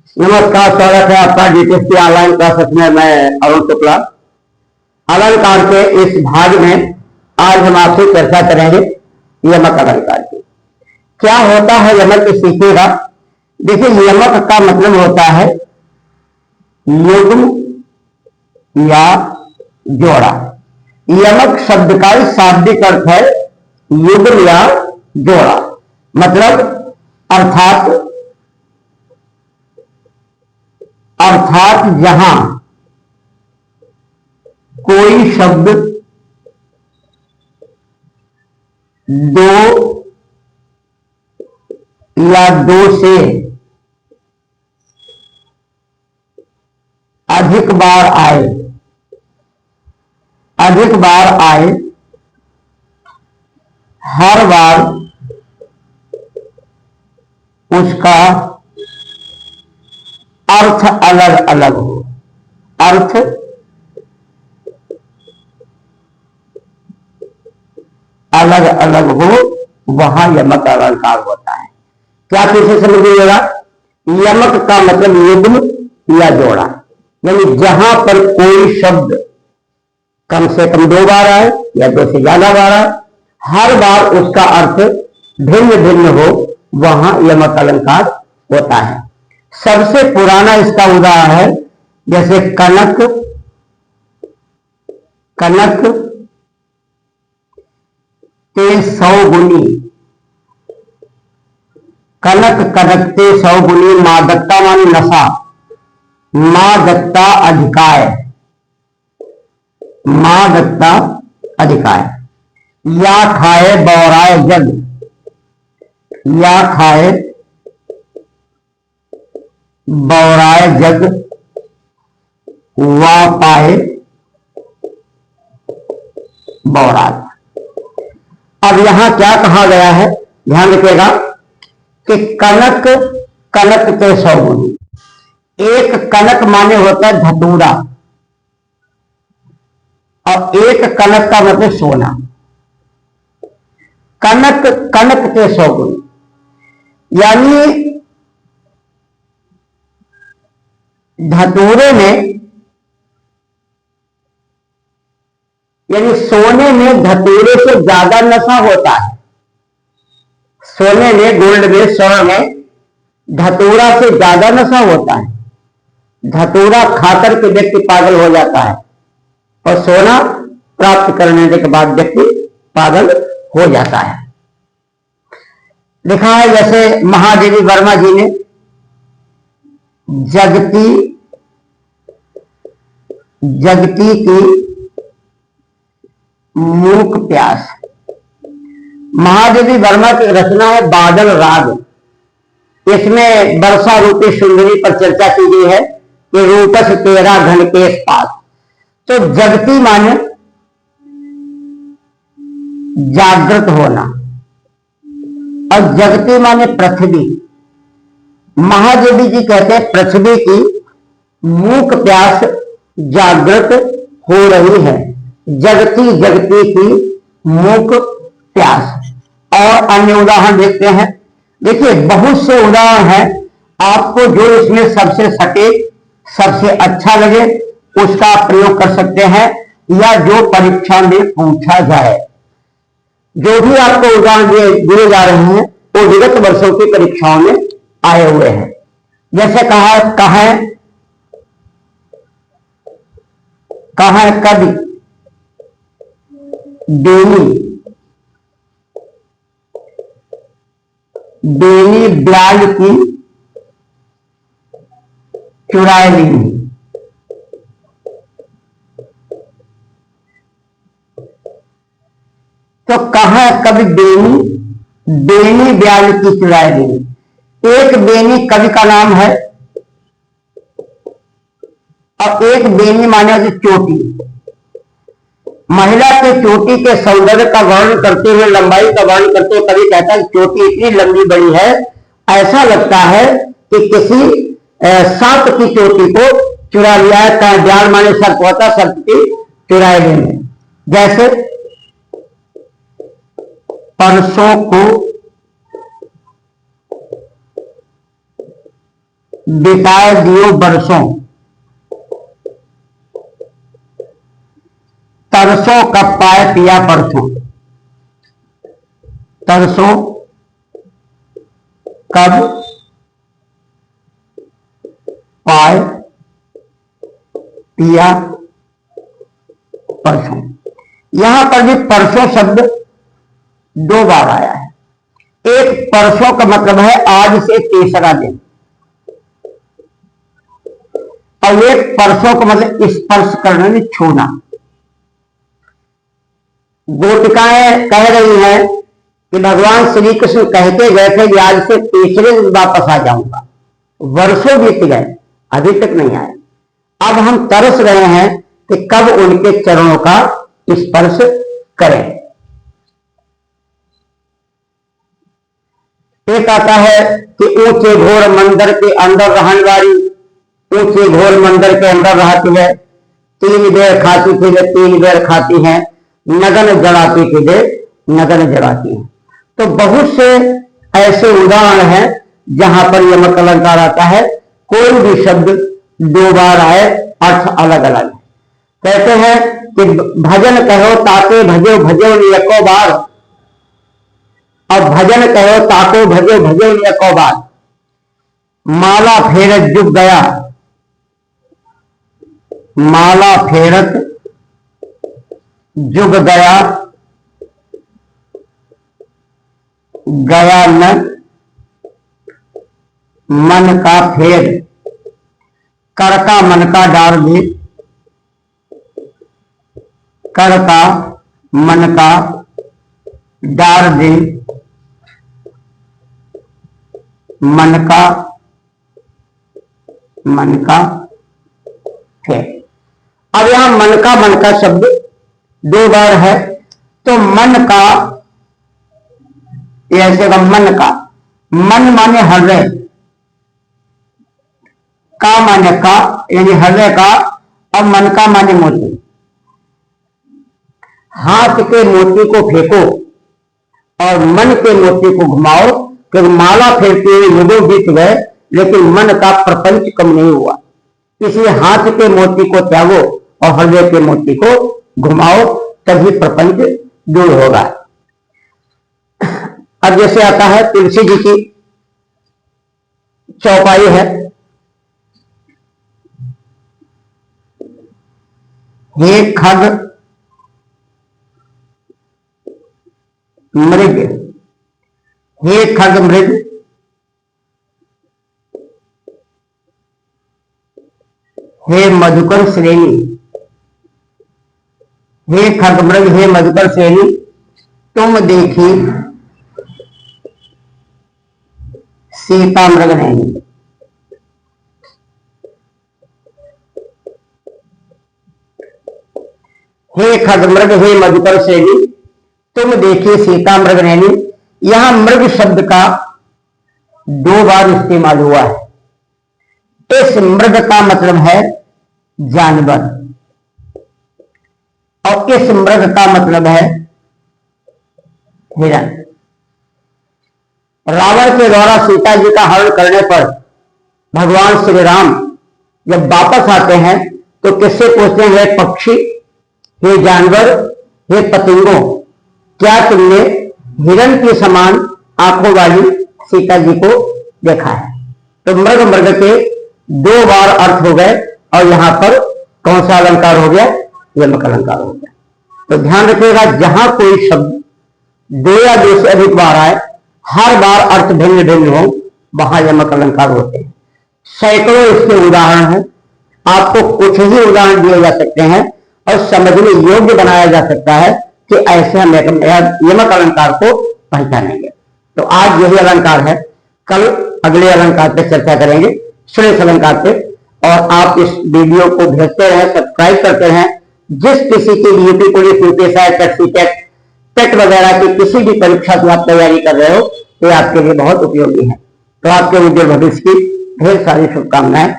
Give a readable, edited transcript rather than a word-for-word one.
नमस्कार, स्वागत है आपका जीटीएससी ऑनलाइन क्लासेस में। मैं अरुण शुक्ला। अलंकार के इस भाग में आज हम आपसे चर्चा करेंगे यमक अलंकार की। क्या होता है यमक, सीखिएगा। देखिए, यमक का मतलब होता है युग्म या जोड़ा। यमक शब्द का शाब्दिक अर्थ है युग्म या जोड़ा। मतलब अर्थात जहां कोई शब्द दो या दो से अधिक बार आए, हर बार उसका अर्थ अलग अलग हो। अर्थ अलग अलग हो, वहां यमक अलंकार होता है। क्या कैसे समझिएगा? यमक का मतलब युग्म या जोड़ा, यानी जहां पर कोई शब्द कम से कम दो बार आए या दो से ज्यादा बार आए, हर बार उसका अर्थ भिन्न भिन्न हो, वहां यमक अलंकार होता है। सबसे पुराना इसका उदाहरण है जैसे कनक ते सौगुनी। कनकते सौगुनी। मादकता मानी नशा, मादकता अधिकाय। या खाए बौराए जग, वा पाए बौराज। अब यहां क्या कहा गया है, ध्यान रखिएगा कि कनक के सौगुनी। एक कनक माने होता है धतूरा, और एक कनक का मतलब सोना। कनक के सौगुनी, यानी धतूरे में, यानी सोने में धतूरे से ज्यादा नशा होता है। सोने में, गोल्ड में, स्वर्ण में धतूरा से ज्यादा नशा होता है। धतूरा खाकर के व्यक्ति पागल हो जाता है, और सोना प्राप्त करने के बाद व्यक्ति पागल हो जाता है। लिखा है जैसे महादेवी वर्मा जी ने, जगती की मूक प्यास। महादेवी वर्मा की रचना है बादल राग। इसमें वर्षा रूपी सुंदरी पर चर्चा की गई है कि रूपस तेरा घन के पास। तो जगती माने जागृत होना, और जगती माने पृथ्वी। महादेवी जी कहते हैं पृथ्वी की मूक प्यास जागृत हो रही है। जगती की मूक प्यास। और अन्य उदाहरण देखते हैं। देखिए, बहुत से उदाहरण हैं, आपको जो इसमें सबसे सटीक, सबसे अच्छा लगे उसका प्रयोग कर सकते हैं, या जो परीक्षा में पूछा जाए। जो भी आपको उदाहरण दिए जा रहे हैं वो विगत वर्षों की परीक्षाओं में आए हुए हैं। जैसे कहा कभी बेनी ब्याल की चुराए ली। तो कहा कभी बेनी ब्याल की चुराए ली। एक बेनी कवि का नाम है, और एक बेनी माने चोटी। महिला के चोटी के सौंदर्य का वर्णन करते हुए, लंबाई का वर्णन करते हुए कवि कहता है चोटी इतनी लंबी बड़ी है, ऐसा लगता है कि किसी सांप की चोटी को चुरा लिया है। ब्याल माने सर्प होता, सर्प की चुराए लेने। जैसे बिताए दियो बरसों, तरसों कब पाए पिया परसों। तरसों कब पाए पिया परसों। यहां पर भी परसों शब्द 2 बार आया है। एक परसों का मतलब है आज से तीसरा दिन, और एक परसों का मतलब स्पर्श करने में छूना। गोपिकाएं कह रही हैं कि भगवान श्री कृष्ण कहते गए थे कि आज से तीसरे दिन वापस आ जाऊंगा, वर्षों बीत गए अभी तक नहीं आए। अब हम तरस रहे हैं कि कब उनके चरणों का स्पर्श करें। एक आता है कि ऊंचे घोर मंदिर के अंदर रहने वाली, ऊंचे घोर मंदिर के अंदर रहती है, 3 बेर खाती थी वे 3 बेर खाती हैं, नगन जड़ाती थी वे नगन जड़ाती हैं। तो बहुत से ऐसे उदाहरण हैं जहां पर यमक अलंकार आता है। कोई भी शब्द 2 बार आए, अर्थ अलग अलग है। कहते हैं कि भजन कहो ताके भजो भजो एको बार, और भजन कहो ताको भजो भजो एको बार। माला फेरत जुग गया, माला फेरत जुग गया, गया न मन का फेर, कर का मन का डार दे, कर का मन का डार दे, मन का फेर। अब यहां मन का शब्द 2 बार है, तो मन का ऐसे का मन का, मन माने हृदय, का माने का यानी हृदय का, और मन का माने मोती। हाथ के मोती को फेंको और मन के मोती को घुमाओ, क्योंकि माला फेरते हुए युगों बीत गए लेकिन मन का प्रपंच कम नहीं हुआ। इसलिए हाथ के मोती को त्यागो और हृदय के मोती को घुमाओ, तभी प्रपंच दूर होगा। अब जैसे आता है तुलसी जी की चौपाई है, हे खग मृग, हे खग मृग, हे मधुकर श्रेणी, हे खग मृग हे मधुकर श्रेणी, तुम देखी सीता मृग नहीं। हे खग मृग हे मधुकर श्रेणी, तुम देखिए सीता मृग नैनी। यहां मृग शब्द का 2 बार इस्तेमाल हुआ है। इस मृग का मतलब है जानवर, और इस मृग का मतलब है हिरण। रावण के द्वारा सीता जी का हरण करने पर भगवान श्री राम जब वापस आते हैं तो किससे पूछते हैं, हे पक्षी, हे जानवर, हे पतंगों, क्या तुमने हिरण के समान आंखों वाली सीता जी को देखा है। तो मृग मृग के 2 बार अर्थ हो गए, और यहां पर कौन सा अलंकार हो गया, यमक अलंकार हो गया। तो ध्यान रखिएगा, जहां कोई शब्द 2 या 2 से अधिक बार आए, हर बार अर्थ भिन्न भिन्न हो, वहां यमक अलंकार होते हैं। सैकड़ों इसके उदाहरण हैं, आपको कुछ ही उदाहरण दिए जा सकते हैं और समझने योग्य बनाया जा सकता है कि ऐसे हम यमक अलंकार को पहचानेंगे। तो आज यही अलंकार है, कल अगले अलंकार पे चर्चा करेंगे, सुरेश अलंकार पे। और आप इस वीडियो को भेजते रहें, सब्सक्राइब करते रहें। जिस किसी के यूपी पुलिस, यूपीएसआई, टेट वगैरह की किसी भी परीक्षा की आप तैयारी कर रहे हो, तो आपके लिए बहुत उपयोगी है। तो आपके उज्जवल भविष्य की ढेर सारी शुभकामनाएं।